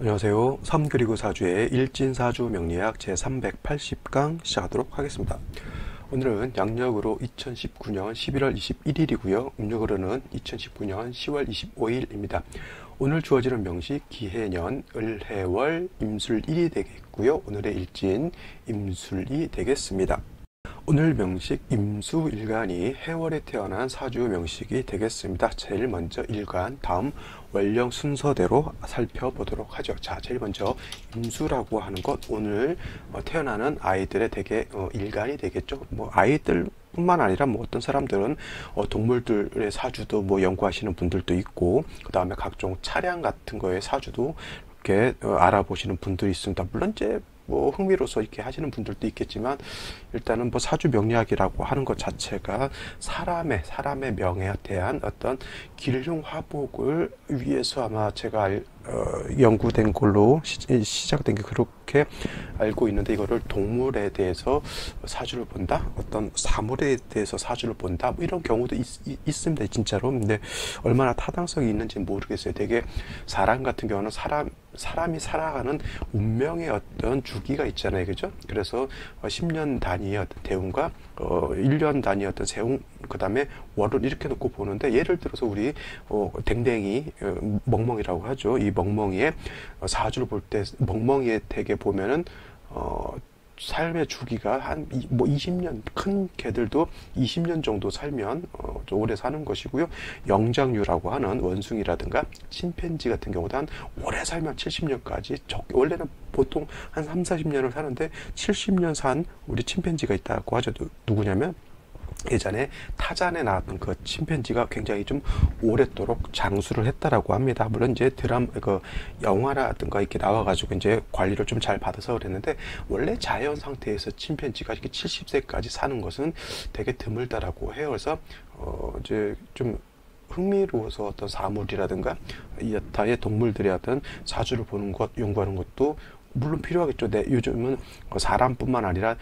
안녕하세요. 3 그리고 4주의 일진사주 명리학 제380강 시작하도록 하겠습니다. 오늘은 양력으로 2019년 11월 21일이고요. 음력으로는 2019년 10월 25일입니다. 오늘 주어지는 명식 기해년 을해월 임술일이 되겠고요. 오늘의 일진 임술이 되겠습니다. 오늘 명식 임수일간이 해월에 태어난 사주 명식이 되겠습니다. 제일 먼저 일간, 다음 월령 순서대로 살펴보도록 하죠. 자, 제일 먼저 임수라고 하는 것, 오늘 태어나는 아이들의 대개 일간이 되겠죠. 뭐 아이들 뿐만 아니라 뭐 어떤 사람들은 동물들의 사주도 뭐 연구하시는 분들도 있고, 그 다음에 각종 차량 같은 거의 사주도 이렇게 알아보시는 분들이 있습니다. 물론 이제 뭐 흥미로서 이렇게 하시는 분들도 있겠지만, 일단은 뭐 사주 명리학이라고 하는 것 자체가 사람의 명예에 대한 어떤 길흉 화복을 위해서 아마 제가 연구된 걸로 시작된 게 그렇게 알고 있는데, 이거를 동물에 대해서 사주를 본다, 어떤 사물에 대해서 사주를 본다, 뭐 이런 경우도 있습니다, 진짜로. 근데 얼마나 타당성이 있는지 모르겠어요. 되게 사람 같은 경우는 사람이 살아가는 운명의 어떤 주기가 있잖아요, 그죠? 그래서 10년 단위의 어떤 대운과 1년 단위의 어떤 세운, 그 다음에 월을 이렇게 놓고 보는데, 예를 들어서 우리 댕댕이 멍멍이라고 하죠. 이 멍멍이의 사주를 볼 때 멍멍이의 댁에 보면은 삶의 주기가 한 뭐 20년, 큰 개들도 20년 정도 살면 좀 오래 사는 것이고요. 영장류라고 하는 원숭이라든가 침팬지 같은 경우도 한 오래 살면 70년까지, 원래는 보통 한 3, 40년을 사는데 70년 산 우리 침팬지가 있다고 하죠. 누구냐면 예전에 타잔에 나왔던 그 침팬지가 굉장히 좀 오랫도록 장수를 했다라고 합니다. 물론 이제 영화라든가 이렇게 나와가지고 이제 관리를 좀 잘 받아서 그랬는데, 원래 자연 상태에서 침팬지가 이렇게 70세까지 사는 것은 되게 드물다라고 해요. 그래서 이제 좀 흥미로워서 어떤 사물이라든가 여타의 동물들의 어떤 사주를 보는 것, 연구하는 것도 물론 필요하겠죠. 네, 요즘은 사람뿐만 아니라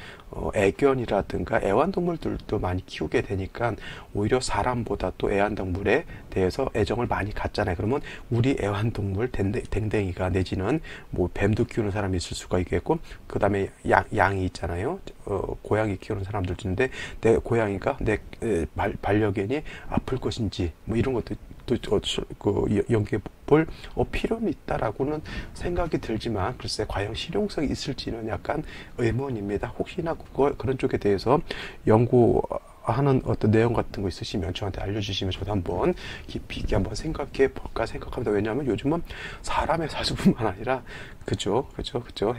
애견이라든가 애완동물들도 많이 키우게 되니까 오히려 사람보다 또 애완동물에 대해서 애정을 많이 갖잖아요. 그러면 우리 애완동물 댕댕이가 내지는 뭐 뱀도 키우는 사람이 있을 수가 있겠고, 그 다음에 양이 있잖아요. 고양이 키우는 사람들도 있는데, 내 고양이가 내 반려견이 아플 것인지 뭐 이런 것도 연구해 볼 필요는 있다라고는 생각이 들지만, 글쎄 과연 실용성이 있을지는 약간 의문입니다. 혹시나 그런 쪽에 대해서 연구하는 어떤 내용 같은 거 있으시면 저한테 알려주시면 저도 한번 깊이 있게 한번 생각해 볼까 생각합니다. 왜냐하면 요즘은 사람의 사주뿐만 아니라 그죠,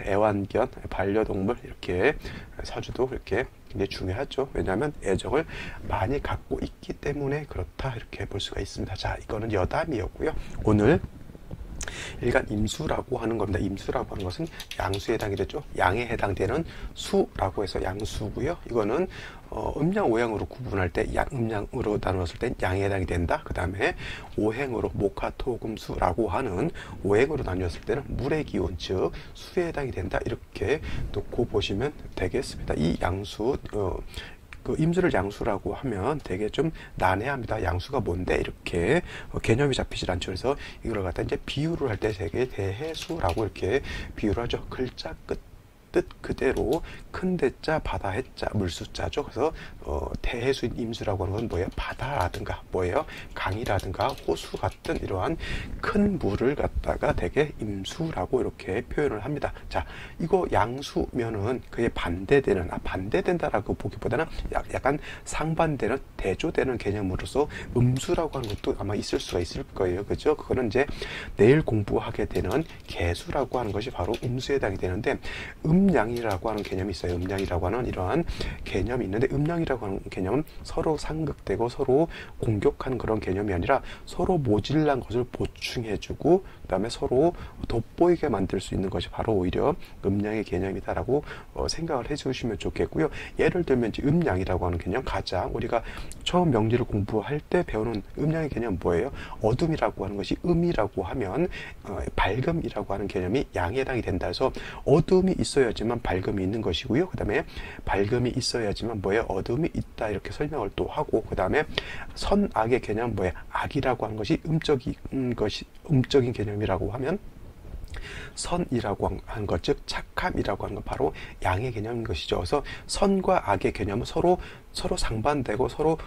애완견, 반려동물 이렇게 사주도 이렇게 굉장히 중요하죠. 왜냐하면 애정을 많이 갖고 있기 때문에 그렇다, 이렇게 볼 수가 있습니다. 자, 이거는 여담이었고요. 오늘 일간 임수라고 하는 겁니다. 임수라고 하는 것은 양수에 해당이 되죠. 양에 해당되는 수라고 해서 양수고요. 이거는 음양 오행으로 구분할 때 음양으로 나누었을 때 양에 해당이 된다. 그 다음에 오행으로 목화토금수라고 하는 오행으로 나누었을 때는 물의 기운, 즉 수에 해당이 된다. 이렇게 놓고 보시면 되겠습니다. 이 양수 그 임수를 양수라고 하면 되게 좀 난해합니다. 양수가 뭔데, 이렇게 개념이 잡히질 않죠. 그래서 이걸 갖다 이제 비유를 할 때 되게 대해수라고 이렇게 비유를 하죠. 글자 끝 뜻 그대로 큰 대자 바다 해자 물수자죠. 그래서 대해수인 임수라고 하는 건 뭐예요? 바다라든가 뭐예요? 강이라든가 호수 같은 이러한 큰 물을 갖다가 되게 임수라고 이렇게 표현을 합니다. 자, 이거 양수면은 그게 반대되는, 반대된다라고 보기보다는 약간 상반되는, 대조되는 개념으로서 음수라고 하는 것도 아마 있을 수가 있을 거예요. 그죠? 그거는 이제 내일 공부하게 되는 개수라고 하는 것이 바로 음수에 해당이 되는데, 음양이라고 하는 개념이 있어요. 음양이라고 하는 이러한 개념이 있는데, 음양이라고 하는 개념은 서로 상극되고 서로 공격하는 그런 개념이 아니라 서로 모질란 것을 보충해주고 그 다음에 서로 돋보이게 만들 수 있는 것이 바로 오히려 음양의 개념이다라고 생각을 해주시면 좋겠고요. 예를 들면 이제 음양이라고 하는 개념, 가장 우리가 처음 명리를 공부할 때 배우는 음양의 개념 뭐예요? 어둠이라고 하는 것이 음이라고 하면 밝음이라고 하는 개념이 양에 해당이 된다 해서 어둠이 있어야지만 밝음이 있는 것이고요. 그 다음에 밝음이 있어야지만 뭐예요? 어둠이 있다, 이렇게 설명을 또 하고, 그 다음에 선악의 개념 뭐예요? 악이라고 하는 것이 음적인 개념이라고 하면 선이라고 하는 것, 즉 착함이라고 하는 건 바로 양의 개념인 것이죠. 그래서 선과 악의 개념은 서로 상반되고 서로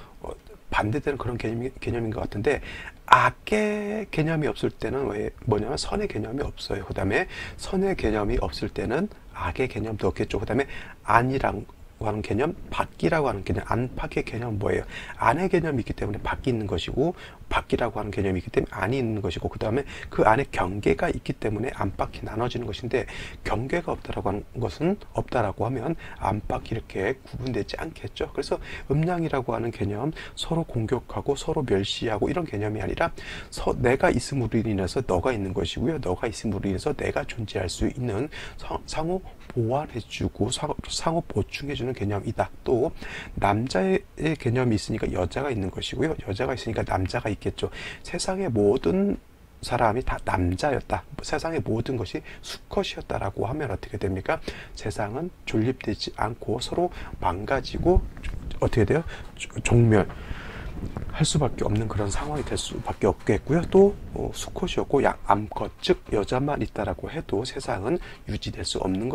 반대되는 그런 개념인 것 같은데, 악의 개념이 없을 때는 왜 뭐냐면 선의 개념이 없어요. 그 다음에 선의 개념이 없을 때는 악의 개념도 없겠죠. 그 다음에 안이랑 하는 개념, 밖이라고 하는 개념, 안팎의 개념은 뭐예요? 안의 개념이 있기 때문에 밖이 있는 것이고, 밖이라고 하는 개념이 있기 때문에 안이 있는 것이고, 그 다음에 그 안에 경계가 있기 때문에 안팎이 나눠지는 것인데, 경계가 없다라고 하는 것은, 없다라고 하면 안팎이 이렇게 구분되지 않겠죠. 그래서 음양이라고 하는 개념, 서로 공격하고 서로 멸시하고 이런 개념이 아니라 내가 있음으로 인해서 너가 있는 것이고요, 너가 있음으로 인해서 내가 존재할 수 있는 상호 보완해주고 상호 보충해주는 개념이다. 또 남자의 개념이 있으니까 여자가 있는 것이고요, 여자가 있으니까 남자가 있겠죠. 세상의 모든 사람이 다 남자였다, 세상의 모든 것이 수컷이었다라고 하면 어떻게 됩니까? 세상은 존립되지 않고 서로 망가지고 어떻게 돼요? 종멸 할 수밖에 없는 그런 상황이 될 수밖에 없겠고요. 또 수컷이었고 암컷, 즉 여자만 있다라고 해도 세상은 유지될 수 없는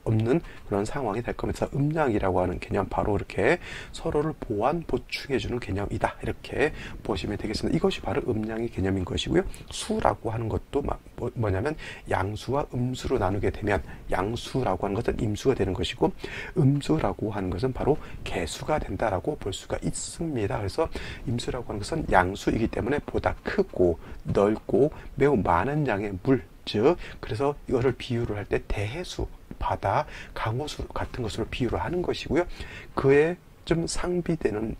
없는 그런 상황이 될 겁니다. 음양이라고 하는 개념, 바로 이렇게 서로를 보완 보충해주는 개념이다, 이렇게 보시면 되겠습니다. 이것이 바로 음양의 개념인 것이고요. 수라고 하는 것도 뭐냐면 양수와 음수로 나누게 되면 양수라고 하는 것은 임수가 되는 것이고, 음수라고 하는 것은 바로 개수가 된다라고 볼 수가 있습니다. 그래서 임수라고 하는 것은 양수이기 때문에 보다 크고 넓고 매우 많은 양의 물, 즉 그래서 이거를 비유를 할 때 대해수, 바다, 강호수 같은 것으로 비유를 하는 것이고요. 그에 좀 상비되는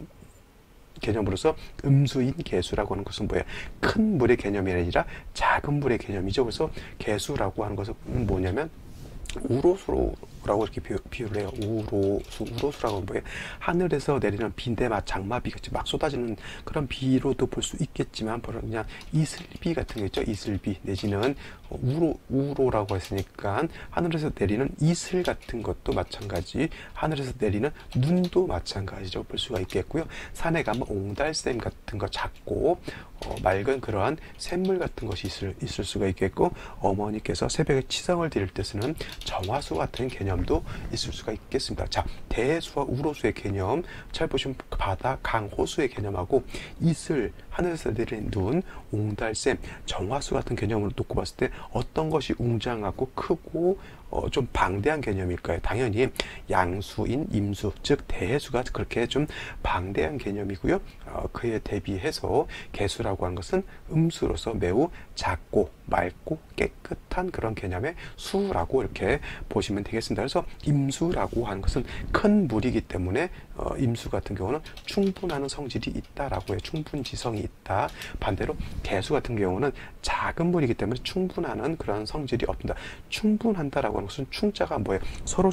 개념으로서 음수인 개수라고 하는 것은 뭐예요? 큰 물의 개념이 아니라 작은 물의 개념이죠. 그래서 개수라고 하는 것은 뭐냐면 우로수라고 이렇게 비유를 해요. 우로수라고 하면 뭐예요? 하늘에서 내리는 비인데 장마비 같이 막 쏟아지는 그런 비로도 볼 수 있겠지만, 바로 그냥 이슬비 같은 거 있죠. 이슬비 내지는 우로라고 했으니까 하늘에서 내리는 이슬 같은 것도 마찬가지, 하늘에서 내리는 눈도 마찬가지죠. 볼 수가 있겠고요. 산에 가면 옹달샘 같은 거, 작고 맑은 그러한 샘물 같은 것이 있을 수가 있겠고, 어머니께서 새벽에 치성을 드릴 때 쓰는 정화수 같은 개념도 있을 수가 있겠습니다. 자, 대수와 우로수의 개념, 잘 보시면 바다, 강, 호수의 개념하고 이슬, 하늘에서 내리는 눈, 옹달샘, 정화수 같은 개념으로 놓고 봤을 때 어떤 것이 웅장하고 크고 좀 방대한 개념일까요? 당연히 양수인 임수, 즉 대수가 그렇게 좀 방대한 개념이고요. 그에 대비해서 개수라고 하는 것은 음수로서 매우 작고 맑고 깨끗한 그런 개념의 수라고 이렇게 보시면 되겠습니다. 그래서 임수라고 하는 것은 큰 물이기 때문에 임수 같은 경우는 충분하는 성질이 있다라고 해요. 충분지성이 있다. 반대로 개수 같은 경우는 작은 물이기 때문에 충분하는 그런 성질이 없다. 충분한다라고 하는 것은 충자가 뭐예요? 서로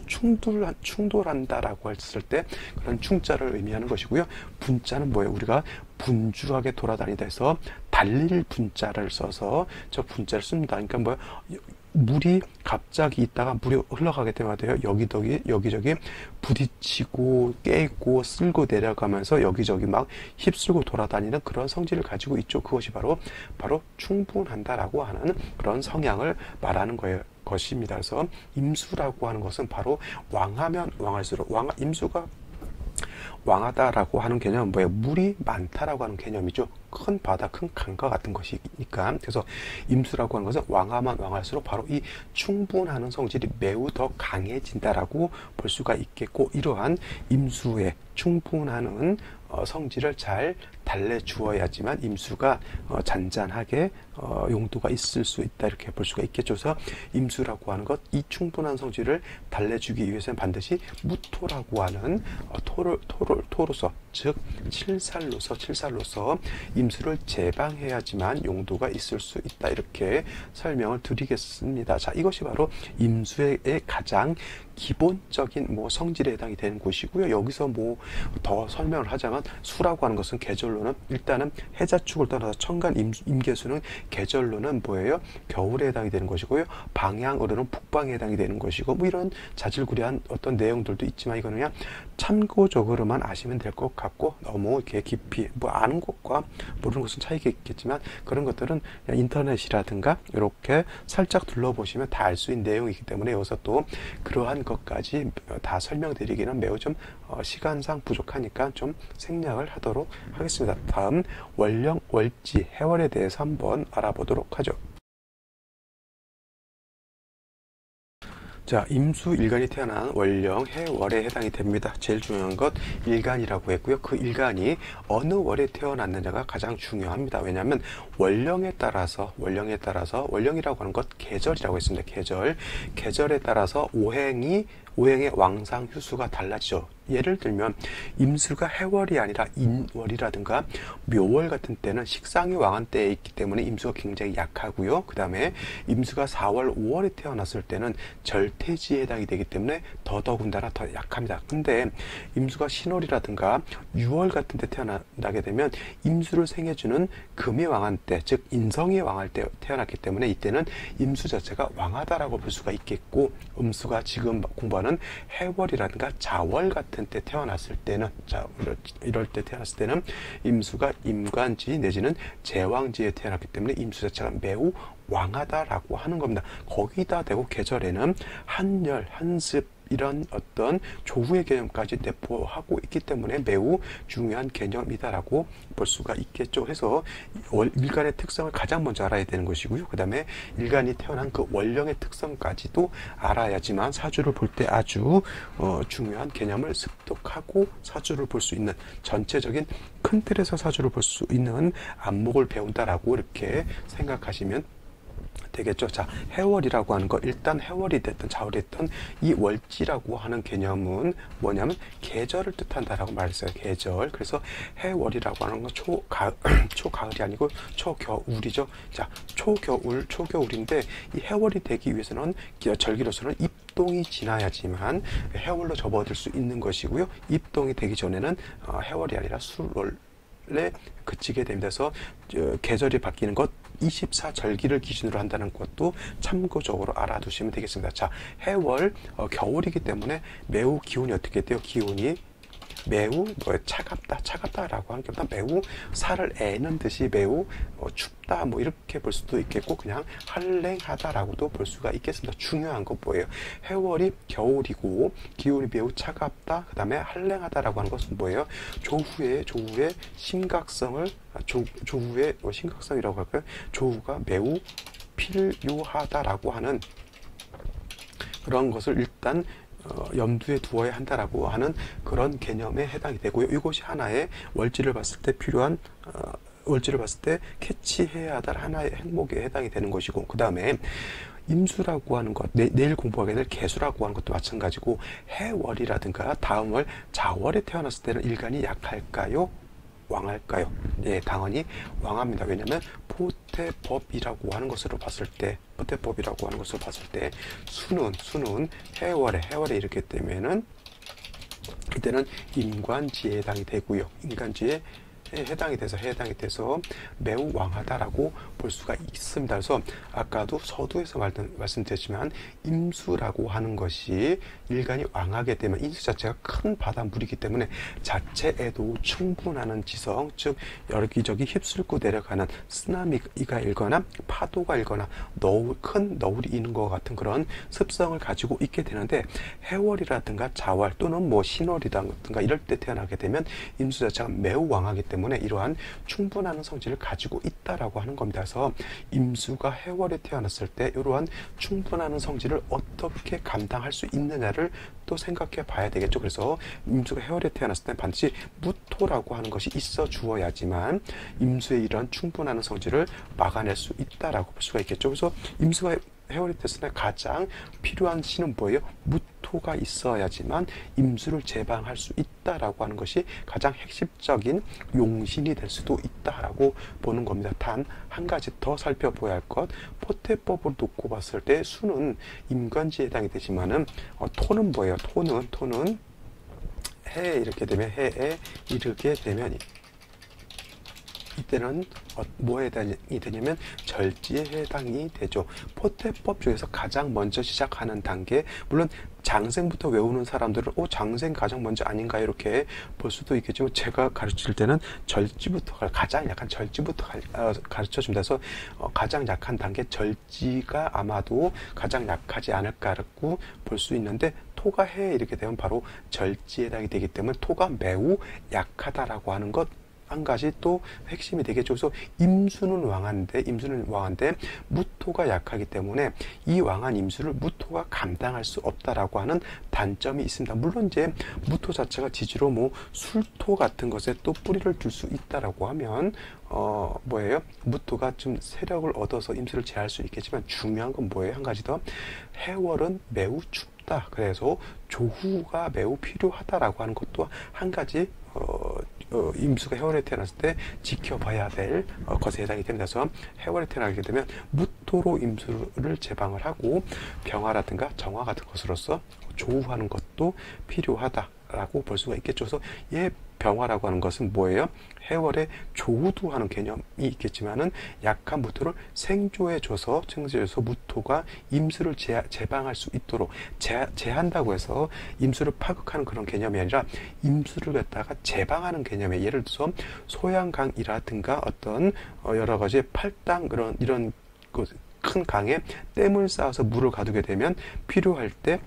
충돌한다라고 했을 때 그런 충자를 의미하는 것이고요. 분자는 뭐예요? 우리가 분주하게 돌아다니다 해서 달릴 분자를 써서 저 분자를 씁니다. 그러니까 뭐예요? 물이 갑자기 있다가 물이 흘러가게 되면 여기저기 부딪히고 깨있고 쓸고 내려가면서 여기저기 막 휩쓸고 돌아다니는 그런 성질을 가지고 있죠. 그것이 바로 충분한다라고 하는 그런 성향을 말하는 거예요. 것입니다. 그래서 임수라고 하는 것은 바로 왕하면 왕할수록 임수가 왕하다라고 하는 개념은 뭐예요? 물이 많다라고 하는 개념이죠. 큰 바다, 큰 강과 같은 것이니까. 그래서 임수라고 하는 것은 왕하면 왕할수록 바로 이 충분하는 성질이 매우 더 강해진다라고 볼 수가 있겠고, 이러한 임수의 충분하는 성질을 잘 달래주어야지만 임수가 잔잔하게 용도가 있을 수 있다, 이렇게 볼 수가 있겠죠. 그래서 임수라고 하는 것, 이 충분한 성질을 달래주기 위해서는 반드시 무토라고 하는 토로서, 즉 칠살로서 임수를 제방해야지만 용도가 있을 수 있다, 이렇게 설명을 드리겠습니다. 자, 이것이 바로 임수의 가장 기본적인 성질에 해당이 되는 곳이고요. 여기서 더 설명을 하자면, 수라고 하는 것은 계절로는 일단은 해자축을 떠나서 천간 임계수는 계절로는 뭐예요? 겨울에 해당이 되는 것이고요. 방향으로는 북방에 해당이 되는 것이고, 이런 자질구레한 어떤 내용들도 있지만 이거는 그냥 참고적으로만 아시면 될 것 갖고 너무 이렇게 깊이 뭐 아는 것과 모르는 것은 차이가 있겠지만 그런 것들은 그냥 인터넷이라든가 이렇게 살짝 둘러보시면 다 알 수 있는 내용이기 때문에 여기서 또 그러한 것까지 다 설명드리기는 매우 좀 시간상 부족하니까 좀 생략을 하도록 하겠습니다. 다음 월령, 월지, 해월에 대해서 한번 알아보도록 하죠. 자, 임수 일간이 태어난 월령, 해, 월에 해당이 됩니다. 제일 중요한 것 일간이라고 했고요. 그 일간이 어느 월에 태어났느냐가 가장 중요합니다. 왜냐하면 월령에 따라서 월령이라고 하는 것 계절이라고 했습니다. 계절에 따라서 오행의 왕상 휴수가 달라지죠. 예를 들면 임수가 해월이 아니라 인월이라든가 묘월 같은 때는 식상이 왕한 때에 있기 때문에 임수가 굉장히 약하고요. 그 다음에 임수가 4월, 5월에 태어났을 때는 절퇴지에 해당이 되기 때문에 더더군다나 더 약합니다. 근데 임수가 신월이라든가 6월 같은 때 태어나게 되면 임수를 생해주는 금이 왕한 때, 즉 인성이 왕할 때 태어났기 때문에 이때는 임수 자체가 왕하다라고 볼 수가 있겠고, 임수가 지금 공부하는 해월이라든가 자월 같은 때 태어났을 때는, 자, 이럴 때 태어났을 때는 임수가 임관지 내지는 제왕지에 태어났기 때문에 임수 자체가 매우 왕하다라고 하는 겁니다. 거기다 대고 계절에는 한열, 한습 이런 어떤 조후의 개념까지 내포하고 있기 때문에 매우 중요한 개념이다라고 볼 수가 있겠죠. 그래서 일간의 특성을 가장 먼저 알아야 되는 것이고요. 그 다음에 일간이 태어난 그 월령의 특성까지도 알아야지만 사주를 볼 때 아주 중요한 개념을 습득하고 사주를 볼 수 있는, 전체적인 큰 틀에서 사주를 볼 수 있는 안목을 배운다라고 이렇게 생각하시면 되겠죠. 자, 해월이라고 하는 거, 일단 해월이 됐든 자월이 됐든 이 월지라고 하는 개념은 뭐냐면 계절을 뜻한다라고 말했어요. 계절. 그래서 해월이라고 하는 건 초가을이 아니고 초겨울이죠. 자, 초겨울인데 이 해월이 되기 위해서는 절기로서는 입동이 지나야지만 해월로 접어들 수 있는 것이고요. 입동이 되기 전에는 해월이 아니라 술월에 그치게 됩니다. 그래서 계절이 바뀌는 것 24절기를 기준으로 한다는 것도 참고적으로 알아두시면 되겠습니다. 자, 해월 겨울이기 때문에 매우 기온이 어떻게 돼요? 기온이 매우 차갑다라고 하는 것보다 매우 살을 애는 듯이 매우 춥다 이렇게 볼 수도 있겠고 그냥 한랭하다라고도 볼 수가 있겠습니다. 중요한 건 뭐예요? 해월이 겨울이고 기온이 매우 차갑다, 그 다음에 한랭하다라고 하는 것은 뭐예요? 조후의 심각성을 조후의 심각성이라고 할까요? 조후가 매우 필요하다라고 하는 그런 것을 일단 염두에 두어야 한다라고 하는 그런 개념에 해당이 되고요. 이것이 하나의 월지를 봤을 때 필요한 월지를 봤을 때 캐치해야 할 하나의 행목에 해당이 되는 것이고, 그 다음에 임수라고 하는 것, 내일 공부하게 될 개수라고 하는 것도 마찬가지고, 해월이라든가 다음 월 자월에 태어났을 때는 일간이 약할까요? 왕할까요? 예, 당연히 왕합니다. 왜냐하면 포태법이라고 하는 것으로 봤을 때, 수는 해월에 이렇게 되면은 이때는 인관지에 해당이 되고요. 인관지에 해당이 돼서 매우 왕하다라고 볼 수가 있습니다. 그래서 아까도 서두에서 말씀드렸지만 임수라고 하는 것이 일간이 왕하게 되면 임수 자체가 큰 바닷물이기 때문에 자체에도 충분한 지성, 즉 여기저기 휩쓸고 내려가는 쓰나미가 일거나 파도가 일거나 큰 너울이 있는 것 같은 그런 습성을 가지고 있게 되는데, 해월이라든가 자월 또는 신월이라든가 이럴 때 태어나게 되면 임수 자체가 매우 왕하기 때문에 이러한 충분한 성질을 가지고 있다라고 하는 겁니다. 그래서 임수가 해월에 태어났을 때 이러한 충분한 성질을 어떻게 감당할 수 있느냐를 또 생각해 봐야 되겠죠. 그래서 임수가 해월에 태어났을 때 반드시 무토라고 하는 것이 있어 주어야지만 임수의 이런 충분한 성질을 막아낼 수 있다라고 볼 수가 있겠죠. 그래서 임수가 해월이 됐을 때 가장 필요한 신은 뭐예요? 무토가 있어야지만 임수를 제방할 수 있다라고 하는 것이 가장 핵심적인 용신이 될 수도 있다라고 보는 겁니다. 단 한 가지 더 살펴봐야 할 것, 포태법을 놓고 봤을 때 수는 임관지에 해당이 되지만은 토는 뭐예요? 토는 해에 이렇게 되면 해에 이르게 되면 이때는 뭐에 해당이 되냐면 절지에 해당이 되죠. 포태법 중에서 가장 먼저 시작하는 단계, 물론 장생부터 외우는 사람들은 장생 가장 먼저 아닌가 이렇게 볼 수도 있겠지만, 제가 가르칠 때는 절지부터, 가장 약한 절지부터 가르쳐 줍니다. 그래서 가장 약한 단계 절지가 아마도 가장 약하지 않을까라고 볼 수 있는데, 토가 해 이렇게 되면 바로 절지에 해당이 되기 때문에 토가 매우 약하다라고 하는 것 한 가지 또 핵심이 되겠죠. 그래서 임수는 왕한데 무토가 약하기 때문에 이 왕한 임수를 무토가 감당할 수 없다라고 하는 단점이 있습니다. 물론 이제 무토 자체가 지지로 뭐 술토 같은 것에 또 뿌리를 둘 수 있다라고 하면 뭐예요? 무토가 좀 세력을 얻어서 임수를 제할 수 있겠지만, 중요한 건 뭐예요? 한 가지 더, 해월은 매우 춥다. 그래서 조후가 매우 필요하다라고 하는 것도 한 가지 임수가 해월에 태어났을 때 지켜봐야 될 것에 해당이 됩니다. 그래서 해월에 태어나게 되면 무토로 임수를 제방을 하고 병화라든가 정화 같은 것으로서 조우하는 것도 필요하다라고 볼 수가 있겠죠. 그래서 병화라고 하는 것은 뭐예요? 해월에 조우도 하는 개념이 있겠지만은 약한 무토를 생조해줘서 무토가 임수를 제방할 수 있도록 제한다고 해서 임수를 파극하는 그런 개념이 아니라 임수를 갖다가 제방하는 개념이에요. 예를 들어서 소양강이라든가 어떤 여러 가지 팔당 이런 큰 강에 댐을 쌓아서 물을 가두게 되면 필요할 때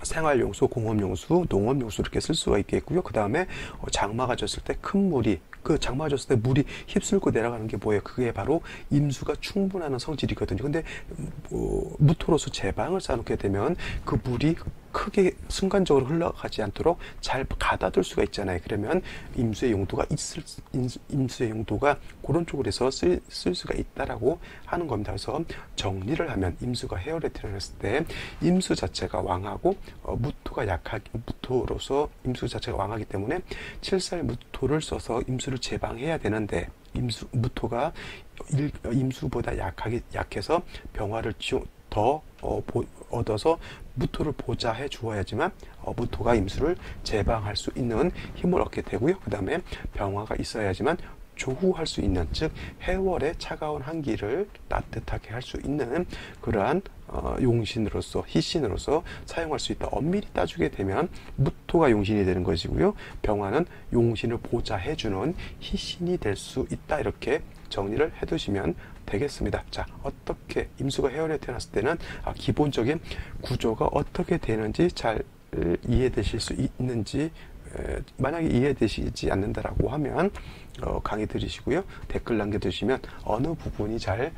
생활용수, 공업용수, 농업용수 이렇게 쓸 수가 있겠고요. 그 다음에 장마가 졌을 때 큰 물이, 장마가 졌을 때 물이 휩쓸고 내려가는 게 뭐예요? 그게 바로 임수가 충분한 성질이거든요. 근데 무토로서 제방을 쌓아놓게 되면 그 물이 크게 순간적으로 흘러가지 않도록 잘 가다둘 수가 있잖아요. 그러면 임수의 용도가 그런 쪽으로 해서 쓸 수가 있다라고 하는 겁니다. 그래서 정리를 하면 임수가 해월에 태어났을 때 임수 자체가 왕하고 무토로서 임수 자체가 왕하기 때문에 칠살 무토를 써서 임수를 제방해야 되는데, 무토가 임수보다 약해서 병화를 더 얻어서 무토를 보좌해 주어야지만 무토가 임수를 제방할 수 있는 힘을 얻게 되고요. 그 다음에 병화가 있어야지만 조후할 수 있는, 즉 해월의 차가운 한기를 따뜻하게 할 수 있는 그러한 용신으로서, 희신으로서 사용할 수 있다. 엄밀히 따지게 되면 무토가 용신이 되는 것이고요, 병화는 용신을 보좌해주는 희신이 될 수 있다. 이렇게 정리를 해두시면 되겠습니다. 자, 어떻게 임수가 해월에 태어났을 때는 기본적인 구조가 어떻게 되는지 잘 이해되실 수 있는지, 만약에 이해되시지 않는다라고 하면 강의 들으시고요, 댓글 남겨주시면 어느 부분이 잘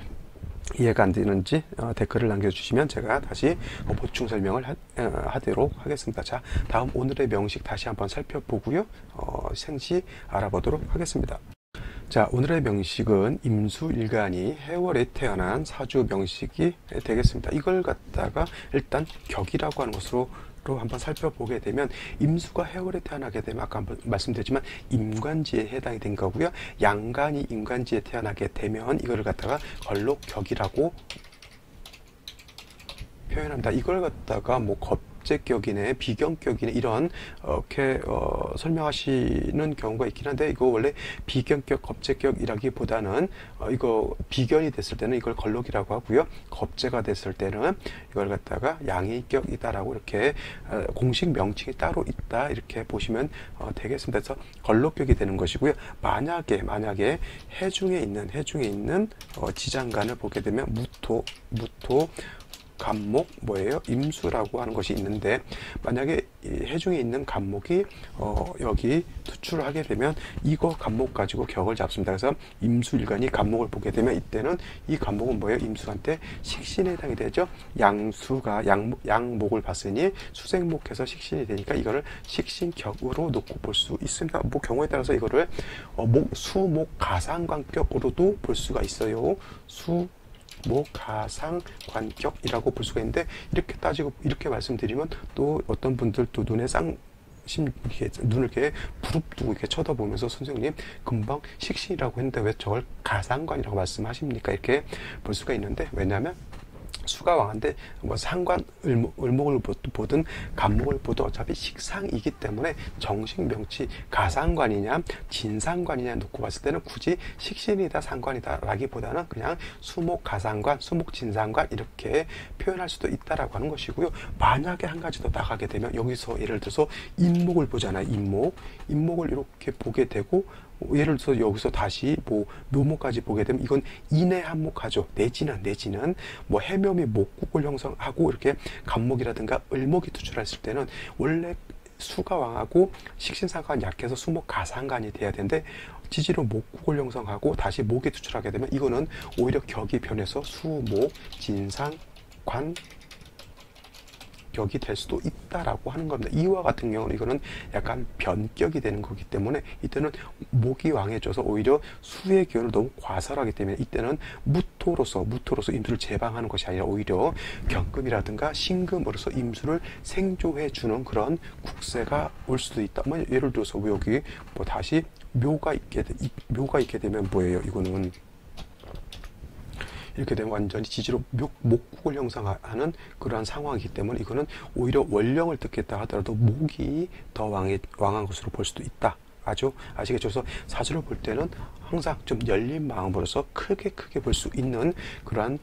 이해가 안 되는지 댓글을 남겨주시면 제가 다시 보충 설명을 하도록 하겠습니다. 자, 다음 오늘의 명식 다시 한번 살펴보고요, 생시 알아보도록 하겠습니다. 자, 오늘의 명식은 임수일간이 해월에 태어난 사주 명식이 되겠습니다. 이걸 갖다가 일단 격이라고 하는 것으로 한번 살펴보게 되면, 임수가 해월에 태어나게 되면 아까 한번 말씀드렸지만 임관지에 해당이 된 거고요, 양간이 임관지에 태어나게 되면 이거를 갖다가 걸록격이라고 표현합니다. 이걸 갖다가 뭐 겁제격이네, 비경격이네 이렇게 설명하시는 경우가 있긴 한데, 이거 원래 비경격, 겁제격이라기보다는 이거 비견이 됐을 때는 이걸 걸록이라고 하고요, 겁제가 됐을 때는 이걸 갖다가 양의격이다라고 이렇게 공식 명칭이 따로 있다 이렇게 보시면 되겠습니다. 그래서 걸록격이 되는 것이고요. 만약에 해중에 있는 지장간을 보게 되면 무토 간목 뭐예요? 임수라고 하는 것이 있는데, 만약에 해중에 있는 간목이 여기 투출을 하게 되면 이거 간목 가지고 격을 잡습니다. 그래서 임수일간이 간목을 보게 되면 이때는 이 간목은 뭐예요? 임수한테 식신에 해당이 되죠. 양수가 양목을 봤으니 수생목해서 식신이 되니까 이거를 식신격으로 놓고 볼 수 있습니다. 뭐 경우에 따라서 이거를 수목 가상관격으로도 볼 수가 있어요. 가상관격이라고 볼 수가 있는데, 이렇게 따지고 이렇게 말씀드리면 또 어떤 분들 또 눈을 이렇게 부릅뜨고 이렇게 쳐다보면서, 선생님 금방 식신이라고 했는데 왜 저걸 가상관이라고 말씀하십니까? 이렇게 볼 수가 있는데, 왜냐하면 수가 왕한데 뭐 상관 을목을 보든 간목을 보든 어차피 식상이기 때문에 정식 명치 가상관이냐 진상관이냐 놓고 봤을 때는 굳이 식신이다 상관이다 라기보다는 그냥 수목 가상관 수목 진상관 이렇게 표현할 수도 있다라고 하는 것이고요. 만약에 한 가지 더 나가게 되면 여기서 예를 들어서 인목을 보잖아요. 인목을 이렇게 보게 되고 예를 들어서 여기서 다시 뭐 묘목까지 보게 되면 이건 인해한목하죠. 내지는 뭐 해묘미 목국을 형성하고 이렇게 간목이라든가 을목이 투출했을 때는 원래 수가 왕하고 식신상관 약해서 수목 가상관이 돼야 되는데 지지로 목국을 형성하고 다시 목이 투출하게 되면 이거는 오히려 격이 변해서 수목 진상관 격이 될 수도 있다라고 하는 겁니다. 이와 같은 경우는 이거는 약간 변격이 되는 거기 때문에 이때는 목이 왕해져서 오히려 수의 기운을 너무 과설하기 때문에 이때는 무토로서 임수를 제방하는 것이 아니라 오히려 경금이라든가 신금으로서 임수를 생조해 주는 그런 국세가 올 수도 있다. 뭐 예를 들어서 여기 뭐 다시 묘가 있게 되면 뭐예요? 이거는 이렇게 되면 완전히 지지로 목국을 형성하는 그러한 상황이기 때문에 이거는 오히려 원령을 듣겠다 하더라도 목이 더 왕한 것으로 볼 수도 있다. 아시겠죠? 그래서 사주를 볼 때는 항상 좀 열린 마음으로서 크게 볼 수 있는 그러한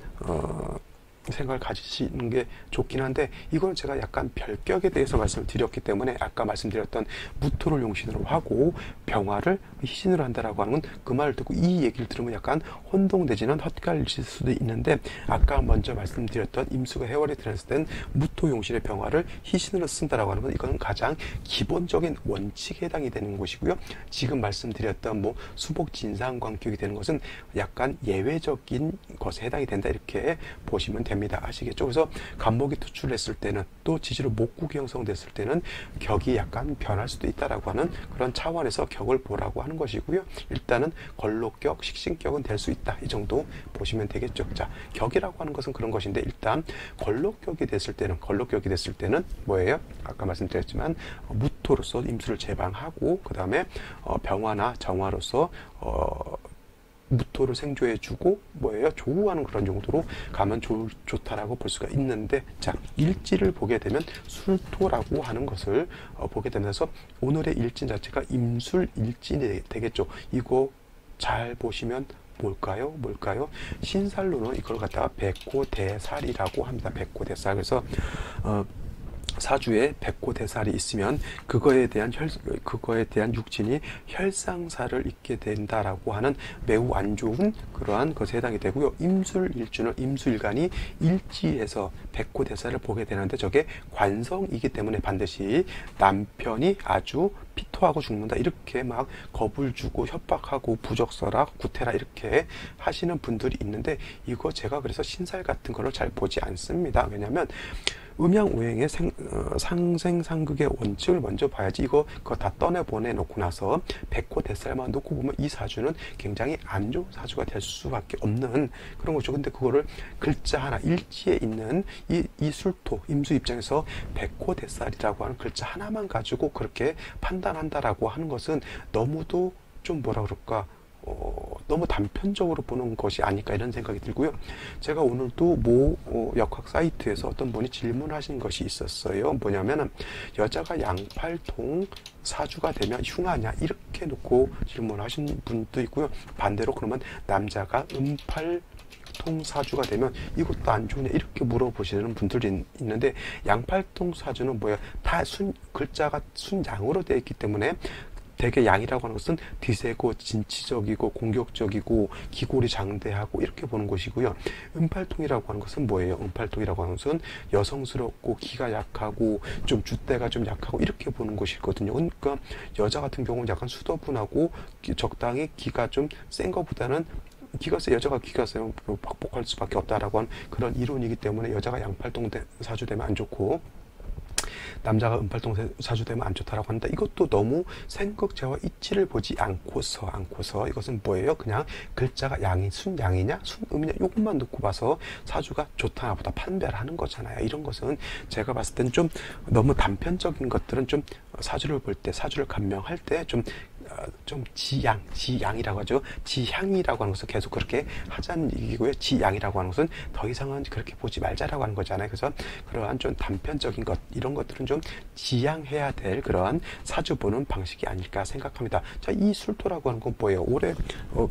생각을 가지시는 게 좋긴 한데 이건 제가 약간 별격에 대해서 말씀을 드렸기 때문에 아까 말씀드렸던 무토를 용신으로 하고 병화를 희신으로 한다라고 하는 건 그 말을 듣고 이 얘기를 들으면 약간 혼동되지는 헛갈리실 수도 있는데 아까 먼저 말씀드렸던 임수가 해월에 들어왔을 땐 무토 용신의 병화를 희신으로 쓴다라고 하는 건 이건 가장 기본적인 원칙에 해당이 되는 것이고요. 지금 말씀드렸던 뭐 수복 진상관격이 되는 것은 약간 예외적인 것에 해당이 된다 이렇게 보시면 됩니다. 아시겠죠? 그래서 간목이 투출했을 때는 또 지지로 목국이 형성됐을 때는 격이 약간 변할 수도 있다라고 하는 그런 차원에서 격을 보라고 하는 것이고요. 일단은 걸록격, 식신격은 될 수 있다. 이 정도 보시면 되겠죠. 자, 격이라고 하는 것은 그런 것인데 일단 걸록격이 됐을 때는 뭐예요? 아까 말씀드렸지만 무토로서 임수를 제방하고 그 다음에 병화나 정화로서 무토를 생조해주고 뭐예요? 조우하는 그런 정도로 가면 좋다라고 볼 수가 있는데 자 일지를 보게 되면 술토라고 하는 것을 보게 되면서 오늘의 일진 자체가 임술일진이 되겠죠. 이거 잘 보시면 뭘까요? 신살로는 이걸 갖다가 백호대살이라고 합니다. 백호대살. 그래서 사주에 백호대살이 있으면 그거에 대한 육진이 혈상사를 입게 된다라고 하는 매우 안 좋은 그러한 것에 해당이 되고요. 임술일간이 일지에서 백호대살을 보게 되는데 저게 관성이기 때문에 반드시 남편이 아주 피토하고 죽는다 이렇게 막 겁을 주고 협박하고 부적서라 구태라 이렇게 하시는 분들이 있는데 이거 제가 그래서 신살 같은 거를 잘 보지 않습니다. 왜냐하면 음양오행의 상생상극의 원칙을 먼저 봐야지 그거 다 떠내보내놓고 나서 백호대살만 놓고 보면 이 사주는 굉장히 안 좋은 사주가 될 수밖에 없는 그런 거죠. 근데 그거를 글자 하나 일지에 있는 이 술토 임수 입장에서 백호대살이라고 하는 글자 하나만 가지고 그렇게 판단한다라고 하는 것은 너무도 좀 뭐라 그럴까 너무 단편적으로 보는 것이 아닐까 이런 생각이 들고요. 제가 오늘도 모 역학 사이트에서 어떤 분이 질문하신 것이 있었어요. 뭐냐면은 여자가 양팔통 사주가 되면 흉하냐 이렇게 놓고 질문하신 분도 있고요. 반대로 그러면 남자가 음팔통 사주가 되면 이것도 안 좋으냐 이렇게 물어보시는 분들이 있는데 양팔통 사주는 뭐야 다 글자가 순양으로 되어 있기 때문에 대개 양이라고 하는 것은 뒤세고 진취적이고 공격적이고 기골이 장대하고 이렇게 보는 것이고요. 음팔통이라고 하는 것은 뭐예요? 음팔통이라고 하는 것은 여성스럽고 기가 약하고 좀 줏대가 좀 약하고 이렇게 보는 것이거든요. 그러니까 여자 같은 경우는 약간 수더분하고 적당히 기가 좀 센 것보다는 여자가 기가 세면 박복할 수밖에 없다라고 하는 그런 이론이기 때문에 여자가 양팔통 사주 되면 안 좋고 남자가 음팔통 사주 되면 안 좋다라고 하는데 이것도 너무 생극제와 이치를 보지 않고서 이것은 뭐예요? 그냥 글자가 순양이냐 순음이냐 이것만 놓고 봐서 사주가 좋다 나보다 판별하는 거잖아요. 이런 것은 제가 봤을 땐 좀 너무 단편적인 것들은 좀 사주를 볼 때 사주를 감명할 때 좀 좀 지양이라고 하죠. 지향이라고 하는 것은 계속 그렇게 하자는 얘기고요. 지양이라고 하는 것은 더 이상은 그렇게 보지 말자라고 하는 거잖아요. 그래서 그러한 좀 단편적인 것, 이런 것들은 좀 지양해야 될 그러한 사주 보는 방식이 아닐까 생각합니다. 자, 이 술토라고 하는 건 뭐예요? 올해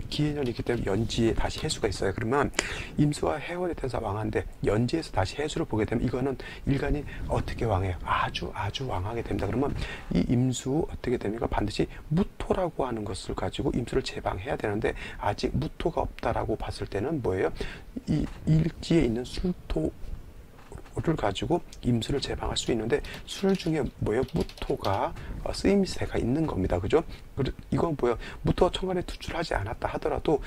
기해년이기 때문에 연지에 다시 해수가 있어요. 그러면 임수와 해월의天사 왕한데 연지에서 다시 해수를 보게 되면 이거는 일간이 어떻게 왕해요? 아주 왕하게 됩니다. 그러면 이 임수 어떻게 됩니까? 반드시 무토라고 하는 것을 가지고 임수를 제방해야 되는데 아직 무토가 없다라고 봤을 때는 뭐예요? 이 일지에 있는 술토를 가지고 임수를 제방할 수 있는데 술 중에 뭐예요? 무토가 쓰임새가 있는 겁니다. 그죠? 이건 뭐예요? 무토가 천간에 투출하지 않았다 하더라도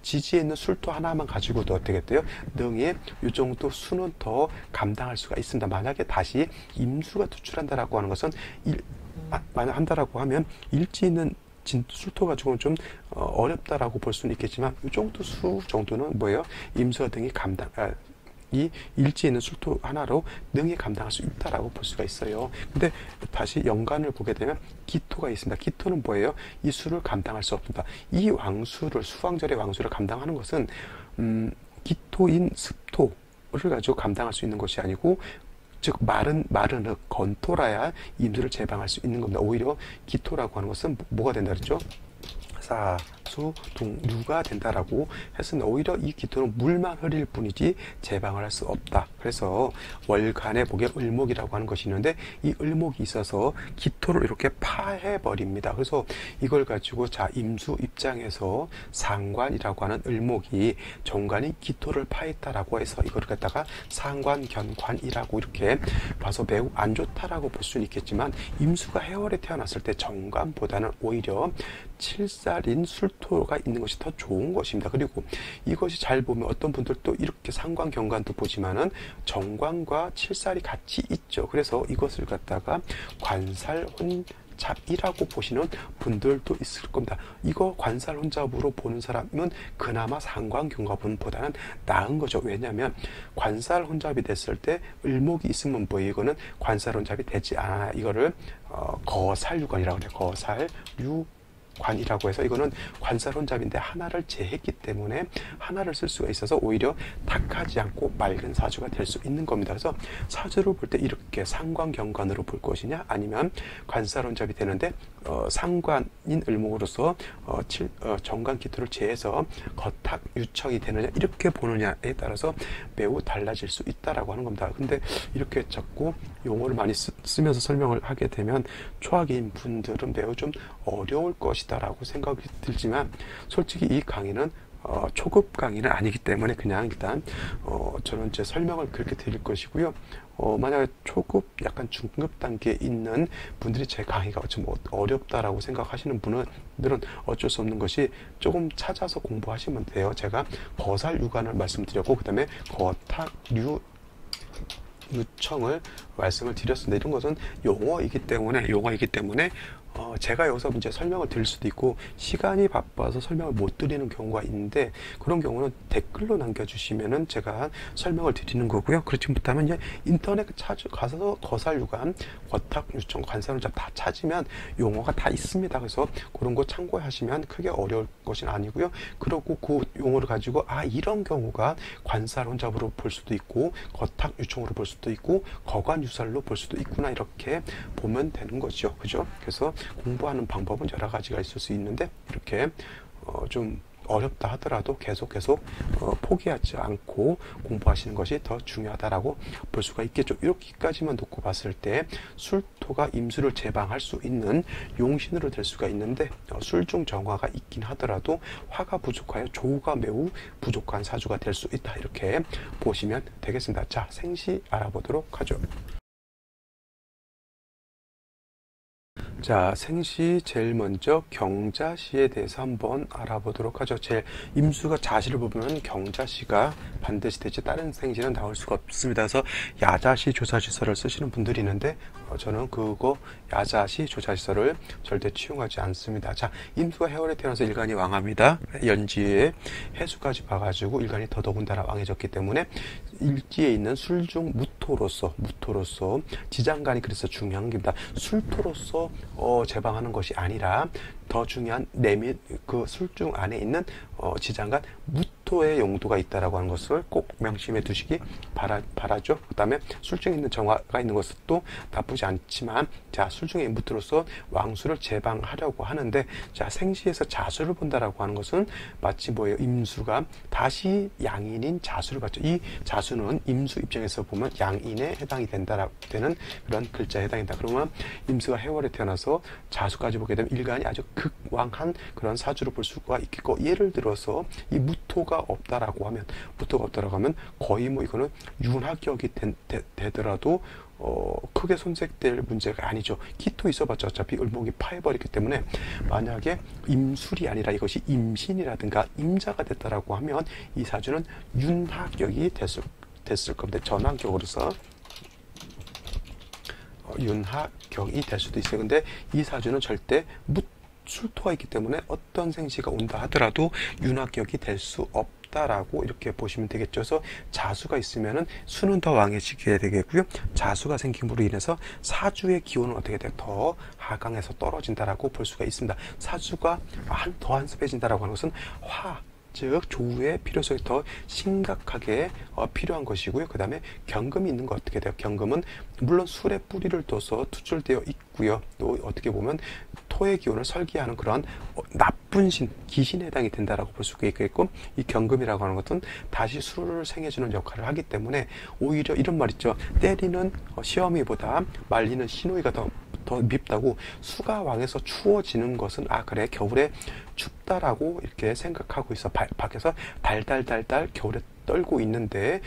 지지에 있는 술토 하나만 가지고도 어떻게 돼요? 능에 이 정도 수는 더 감당할 수가 있습니다. 만약에 다시 임수가 투출한다라고 하는 것은 만약 한다라고 하면 일지 있는 술토 가지고는 좀 어렵다라고 볼 수는 있겠지만 이 정도 수 정도는 뭐예요? 임수와 등이 이 일지에 있는 술토 하나로 능히 감당할 수 있다라고 볼 수가 있어요. 근데 다시 연간을 보게 되면 기토가 있습니다. 기토는 뭐예요? 이 수를 감당할 수 없습니다. 이 왕수를, 수왕절의 왕수를 감당하는 것은 기토인 습토를 가지고 감당할 수 있는 것이 아니고, 즉 마른 흙, 건토라야 임수를 제방할 수 있는 겁니다. 오히려 기토라고 하는 것은 뭐가 된다 그랬죠? 사, 수, 동, 누가 된다라고 했으면 오히려 이 기토는 물만 흐릴 뿐이지 제방을 할 수 없다. 그래서 월간에 보기에 을목이라고 하는 것이 있는데 이 을목이 있어서 기토를 이렇게 파해버립니다. 그래서 이걸 가지고 자 임수 입장에서 상관이라고 하는 을목이 정관이 기토를 파했다라고 해서 이걸 갖다가 상관견관이라고 이렇게 봐서 매우 안 좋다라고 볼 수는 있겠지만 임수가 해월에 태어났을 때 정관보다는 오히려 칠살인 술토가 있는 것이 더 좋은 것입니다. 그리고 이것이 잘 보면 어떤 분들도 이렇게 상관경관도 보지만은 정관과 칠살이 같이 있죠. 그래서 이것을 갖다가 관살혼잡이라고 보시는 분들도 있을 겁니다. 이거 관살혼잡으로 보는 사람은 그나마 상관경관보다는 나은 거죠. 왜냐하면 관살혼잡이 됐을 때 을목이 있으면 뭐예요? 이거는 관살혼잡이 되지 않아요. 이거를 거살유관이라고 해요. 거살유 관이라고 해서 이거는 관살혼잡인데 하나를 제했기 때문에 하나를 쓸 수가 있어서 오히려 탁하지 않고 맑은 사주가 될 수 있는 겁니다. 그래서 사주를 볼 때 이렇게 상관경관으로 볼 것이냐 아니면 관살혼잡이 되는데 상관인 을목으로서 정관기토를 제해서 거탁유청이 되느냐 이렇게 보느냐에 따라서 매우 달라질 수 있다라고 하는 겁니다. 근데 이렇게 자꾸 용어를 많이 쓰면서 설명을 하게 되면 초학인 분들은 매우 좀 어려울 것이다라고 생각이 들지만 솔직히 이 강의는 초급 강의는 아니기 때문에 그냥 일단 저는 제 설명을 그렇게 드릴 것이고요. 만약에 초급 약간 중급 단계에 있는 분들이 제 강의가 좀 어렵다라고 생각하시는 분들은 어쩔 수 없는 것이 조금 찾아서 공부하시면 돼요. 제가 거살유관을 말씀드렸고 그 다음에 거탁유청을 말씀을 드렸습니다. 이런 것은 용어이기 때문에 제가 여기서 이제 설명을 드릴 수도 있고 시간이 바빠서 설명을 못 드리는 경우가 있는데 그런 경우는 댓글로 남겨주시면은 제가 설명을 드리는 거고요. 그렇지 못하면 이제 인터넷 가서 거살유관, 거탁유청, 관살혼잡 다 찾으면 용어가 다 있습니다. 그래서 그런 거 참고하시면 크게 어려울 것은 아니고요. 그리고 그 용어를 가지고 이런 경우가 관살혼잡으로 볼 수도 있고 거탁유청으로 볼 수도 있고 거관유살로 볼 수도 있구나 이렇게 보면 되는 거죠. 그죠? 그래서 공부하는 방법은 여러 가지가 있을 수 있는데 이렇게 좀 어렵다 하더라도 계속 포기하지 않고 공부하시는 것이 더 중요하다라고 볼 수가 있겠죠. 이렇게까지만 놓고 봤을 때 술토가 임수를 제방할 수 있는 용신으로 될 수가 있는데 술중 정화가 있긴 하더라도 화가 부족하여 조가 매우 부족한 사주가 될 수 있다 이렇게 보시면 되겠습니다. 자, 생시 알아보도록 하죠. 자, 생시 제일 먼저 경자시에 대해서 한번 알아보도록 하죠. 제일 임수가 자시를 보면 경자시가 반드시 되지 다른 생시는 나올 수가 없습니다. 그래서 야자시 조사시설을 쓰시는 분들이 있는데 저는 그거 야자시 조사시설을 절대 취용하지 않습니다. 자, 임수가 해월에 태어나서 일간이 왕합니다. 연지에 해수까지 봐가지고 일간이 더더군다나 왕해졌기 때문에 일지에 있는 술중 무토로서 지장간이 그래서 중요한 겁니다. 술토로서 제방하는 것이 아니라 더 중요한 내밀 그 술중 안에 있는 지장간 무토의 용도가 있다라고 하는 것을 꼭 명심해 두시기 바라죠. 그다음에 술중에 있는 정화가 있는 것도 나쁘지 않지만, 자, 술중에 무토로서 왕수를 제방하려고 하는데, 자, 생시에서 자수를 본다라고 하는 것은 마치 뭐예요? 임수가 다시 양인인 자수를 받죠. 이 자수는 임수 입장에서 보면 양인에 해당이 되는 그런 글자에 해당된다. 그러면 임수가 해월에 태어나서 자수까지 보게 되면 일간이 아주 극왕한 그런 사주를 볼 수가 있겠고, 예를 들어서 이 무토가 없다라고 하면 거의 뭐 이거는 윤하격이 되더라도 크게 손색될 문제가 아니죠. 기토 있어봤자 어차피 을목이 파해버리기 때문에, 만약에 임술이 아니라 이것이 임신이라든가 임자가 됐다라고 하면 이 사주는 윤하격이 됐을 겁니다. 전환격으로서 윤하격이 될 수도 있어요. 근데 이 사주는 절대 술토가 있기 때문에 어떤 생시가 온다 하더라도 윤하격이 될 수 없다라고 이렇게 보시면 되겠죠. 그래서 자수가 있으면은 수는 더 왕해지게 되겠고요. 자수가 생김으로 인해서 사주의 기온은 어떻게 돼요? 더 하강해서 떨어진다라고 볼 수가 있습니다. 사주가 더 한습해진다라고 하는 것은 즉 조우의 필요성이 더 심각하게 필요한 것이고요. 그 다음에 경금이 있는 거 어떻게 돼요? 경금은 물론 술의 뿌리를 둬서 투출되어 있고요. 또 어떻게 보면 토의 기운을 설계하는 그런 나쁜 기신에 해당이 된다라고 볼 수가 있겠고, 이 경금이라고 하는 것은 다시 술을 생해주는 역할을 하기 때문에 오히려 이런 말 있죠. 때리는 시어미보다 말리는 시노이가 더 밉다고. 수가 왕에서 추워지는 것은 그래 겨울에 춥다라고 이렇게 생각하고 있어. 밖에서 달달달달 겨울에 떨고 있는데,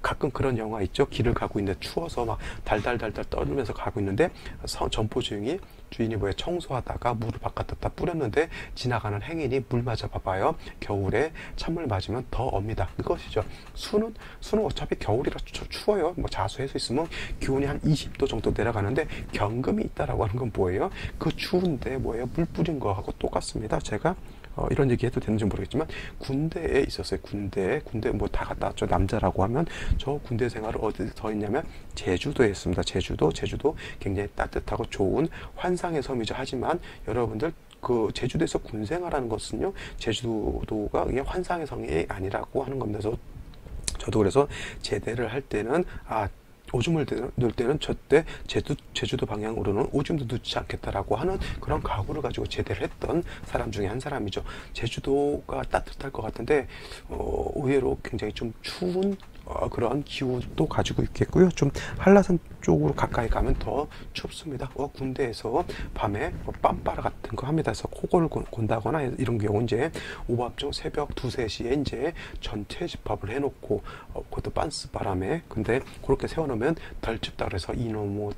가끔 그런 영화 있죠. 길을 가고 있는데 추워서 막 달달달달 떨면서 가고 있는데 점포 주인이 청소하다가 물을 바깥에다 뿌렸는데 지나가는 행인이 물 맞아 봐봐요. 겨울에 찬물 맞으면 더 옵니다. 이것이죠. 수는 어차피 겨울이라 추워요. 뭐 자수해서 있으면 기온이 한 20도 정도 내려가는데, 경금이 있다라고 하는 건 뭐예요? 그 추운데 뭐예요? 물 뿌린 거하고 똑같습니다. 제가 이런 얘기 해도 되는지 모르겠지만, 군대에 있었어요. 군대 뭐 다 갔다 왔죠. 남자라고 하면. 저 군대 생활을 어디서 했냐면 제주도에 했습니다. 제주도 굉장히 따뜻하고 좋은 환상의 섬이죠. 하지만 여러분들, 그 제주도에서 군 생활하는 것은요, 제주도가 그냥 환상의 섬이 아니라고 하는 겁니다. 저도 그래서 제대를 할 때는 오줌을 넣을 때는 저때 제주도 방향으로는 오줌도 넣지 않겠다라고 하는 그런 각오를 가지고 제대를 했던 사람 중에 한 사람이죠. 제주도가 따뜻할 것 같은데 의외로 굉장히 좀 추운 그런 기후도 가지고 있겠고요. 좀 한라산 쪽으로 가까이 가면 더 춥습니다. 군대에서 밤에 빰빠라 같은 거 합니다. 그래서 코골 곤다거나 이런 경우 이제 오밤중 새벽 2, 3시에 이제 전체 집합을 해놓고, 그것도 빤스 바람에, 근데 그렇게 세워놓으면 덜 춥다 그래서 이놈의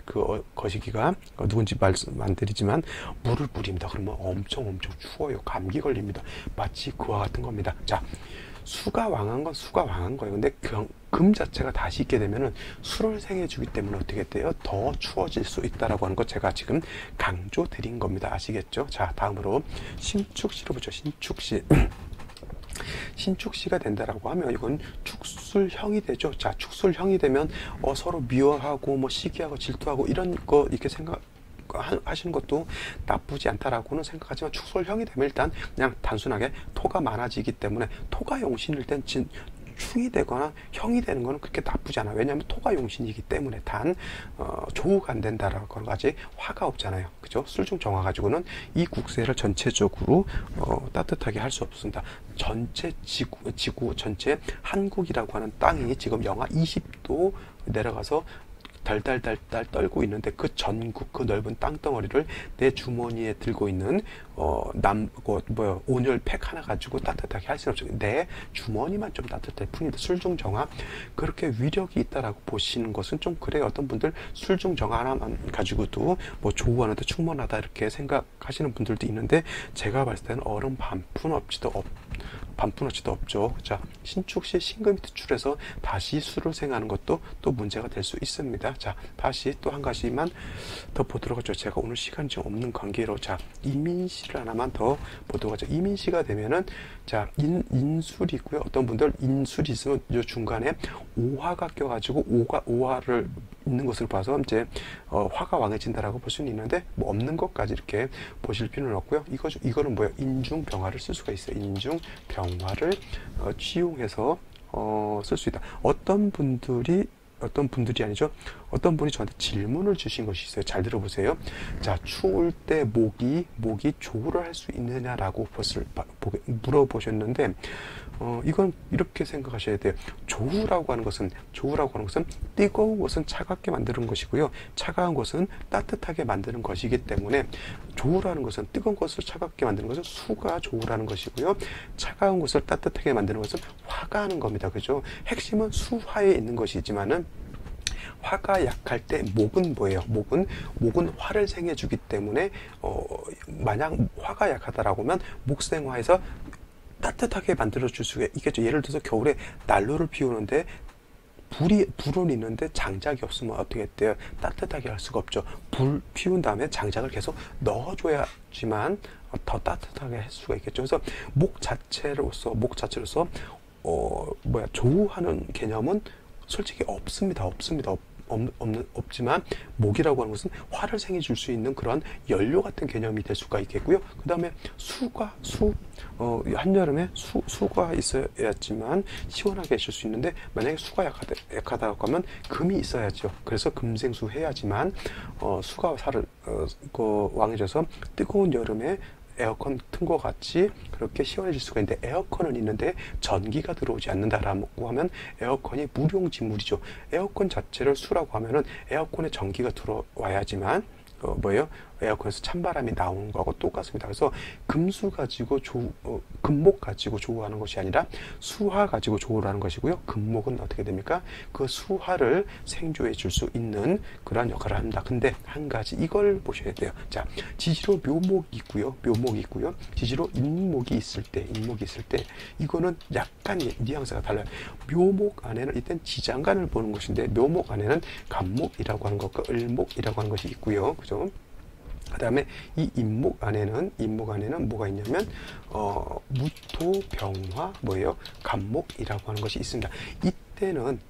거시기가 누군지 말씀 안 드리지만 물을 뿌립니다. 그러면 엄청 추워요. 감기 걸립니다. 마치 그와 같은 겁니다. 자, 수가 왕한 건 수가 왕한 거예요. 근데 금 자체가 다시 있게 되면은 술을 생해주기 때문에 어떻게 돼요? 더 추워질 수 있다라고 하는 거 제가 지금 강조 드린 겁니다. 아시겠죠? 자, 다음으로 신축시로 보죠. 신축시. 신축시가 된다라고 하면 이건 축술형이 되죠. 자, 축술형이 되면 서로 미워하고 뭐 시기하고 질투하고 이런 거 이렇게 하시는 것도 나쁘지 않다라고는 생각하지만, 축술형이 되면 일단 그냥 단순하게 토가 많아지기 때문에, 토가 용신일 땐 축이 되거나 형이 되는 거는 그렇게 나쁘지 않아요. 왜냐하면 토가 용신이기 때문에. 단 조우가 안 된다라고 하는 거지 화가 없잖아요. 그죠? 술중 정화 가지고는 이 국세를 전체적으로 따뜻하게 할 수 없습니다. 전체 지구 전체 한국이라고 하는 땅이 지금 영하 20도 내려가서 달달달달 떨고 있는데, 그 전국 그 넓은 땅덩어리를 내 주머니에 들고 있는 온열팩 하나 가지고 따뜻하게 할 수는 없죠. 내 주머니만 좀 따뜻할 뿐이다. 술중 정화 그렇게 위력이 있다라고 보시는 것은 좀 그래요. 어떤 분들 술중 정화 하나만 가지고도 뭐 조우하는데 충분하다 이렇게 생각하시는 분들도 있는데, 제가 봤을 때는 얼음 반푼어치도 없죠. 자, 신축시 신금이 투출해서 다시 술을 생하는 것도 또 문제가 될 수 있습니다. 자, 다시 또 한 가지만 더 보도록 하죠. 제가 오늘 시간이 좀 없는 관계로, 자, 이민시를 하나만 더 보도록 하죠. 이민시가 되면은, 자, 인술이고요. 어떤 분들 인술이 있으면 이 중간에 오화가 껴가지고 오화를 있는 것을 봐서 이제 화가 왕해진다라고 볼 수는 있는데 뭐 없는 것까지 이렇게 보실 필요는 없고요. 이거는 뭐예요? 인중병화를 쓸 수가 있어요. 인중병화를 취용해서 쓸 수 있다. 어떤 분이 저한테 질문을 주신 것이 있어요. 잘 들어보세요. 자, 추울 때 모기 조우를 할 수 있느냐라고 물어보셨는데, 이건 이렇게 생각하셔야 돼요. 조우라고 하는 것은 뜨거운 것은 차갑게 만드는 것이고요. 차가운 것은 따뜻하게 만드는 것이기 때문에 조우라는 것은 뜨거운 것을 차갑게 만드는 것은 수가 조우라는 것이고요. 차가운 것을 따뜻하게 만드는 것은 화가 하는 겁니다. 그죠? 핵심은 수화에 있는 것이지만은 화가 약할 때 목은 뭐예요? 목은 화를 생해주기 때문에 만약 화가 약하다라고 하면 목생화에서 따뜻하게 만들어줄 수가 있겠죠. 예를 들어서 겨울에 난로를 피우는데 불은 있는데 장작이 없으면 어떻게 돼요? 따뜻하게 할 수가 없죠. 불 피운 다음에 장작을 계속 넣어줘야지만 더 따뜻하게 할 수가 있겠죠. 그래서 목 자체로서 조우하는 개념은 솔직히 없습니다. 없지만 목이라고 하는 것은 화를 생해줄 수 있는 그런 연료 같은 개념이 될 수가 있겠고요. 그 다음에 한여름에 수가 있어야지만 시원하게 하실 수 있는데 만약에 수가 약하다고 하면 금이 있어야죠. 그래서 금생수 해야지만 수가 왕해져서 뜨거운 여름에 에어컨 튼 것 같이 그렇게 시원해질 수가 있는데 에어컨은 있는데 전기가 들어오지 않는다라고 하면 에어컨이 무용지물이죠. 에어컨 자체를 수라고 하면은 에어컨에 전기가 들어와야지만 에어컨에서 찬바람이 나오는 거하고 똑같습니다. 그래서 금목 가지고 조우하는 것이 아니라 수화 가지고 조우를 하는 것이고요. 금목은 어떻게 됩니까? 그 수화를 생조해 줄 수 있는 그러한 역할을 합니다. 근데 한 가지 이걸 보셔야 돼요. 자, 지지로 묘목이 있고요. 지지로 인목이 있을 때 이거는 약간 뉘앙스가 달라요. 묘목 안에는 일단 지장간을 보는 것인데 묘목 안에는 간목이라고 하는 것과 을목이라고 하는 것이 있고요. 그죠? 그 다음에 이 인목 안에는 뭐가 있냐면 무토, 병화, 간목이라고 하는 것이 있습니다. 이때는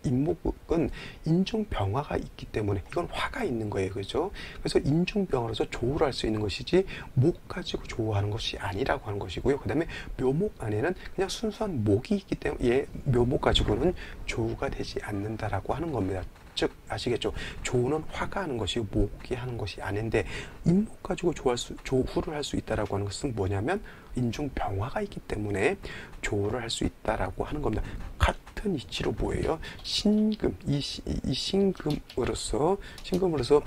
인목은 인중병화가 있기 때문에 이건 화가 있는 거예요. 그죠? 그래서 인중병화로서 조우를 할 수 있는 것이지 목 가지고 조우하는 것이 아니라고 하는 것이고요. 그 다음에 묘목 안에는 그냥 순수한 목이 있기 때문에 묘목 가지고는 조우가 되지 않는다라고 하는 겁니다. 즉 아시겠죠? 조우는 화가 하는 것이고 목이 하는 것이 아닌데 인목 가지고 조우를 할 수 있다라고 하는 것은 뭐냐면 인중병화가 있기 때문에 조우를 할 수 있다라고 하는 겁니다. 같은 이치로 뭐예요? 신금, 이 신금으로서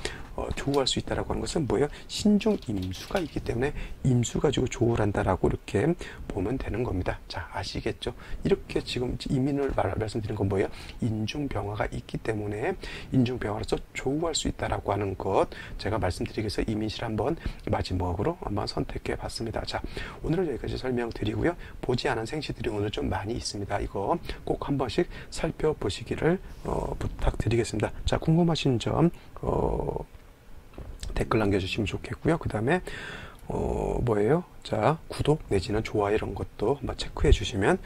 조우할 수 있다라고 하는 것은 뭐예요? 신중 임수가 있기 때문에 임수 가지고 조우를 한다라고 이렇게 보면 되는 겁니다. 자, 아시겠죠? 이렇게 지금 이민을 말씀드린 건 뭐예요? 인중병화가 있기 때문에 인중병화로서 조우할 수 있다라고 하는 것 제가 말씀드리기 위해서 이민시를 한번 마지막으로 한번 선택해 봤습니다. 자, 오늘은 여기까지 설명드리고요. 보지 않은 생시들이 오늘 좀 많이 있습니다. 이거 꼭 한 번씩 살펴보시기를 부탁드리겠습니다. 자, 궁금하신 점 댓글 남겨주시면 좋겠고요. 그 다음에 자, 구독 내지는 좋아요 이런 것도 한번 체크해 주시면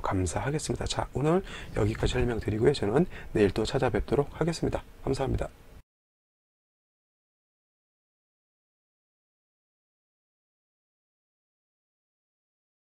감사하겠습니다. 자, 오늘 여기까지 설명드리고요. 저는 내일 또 찾아뵙도록 하겠습니다. 감사합니다.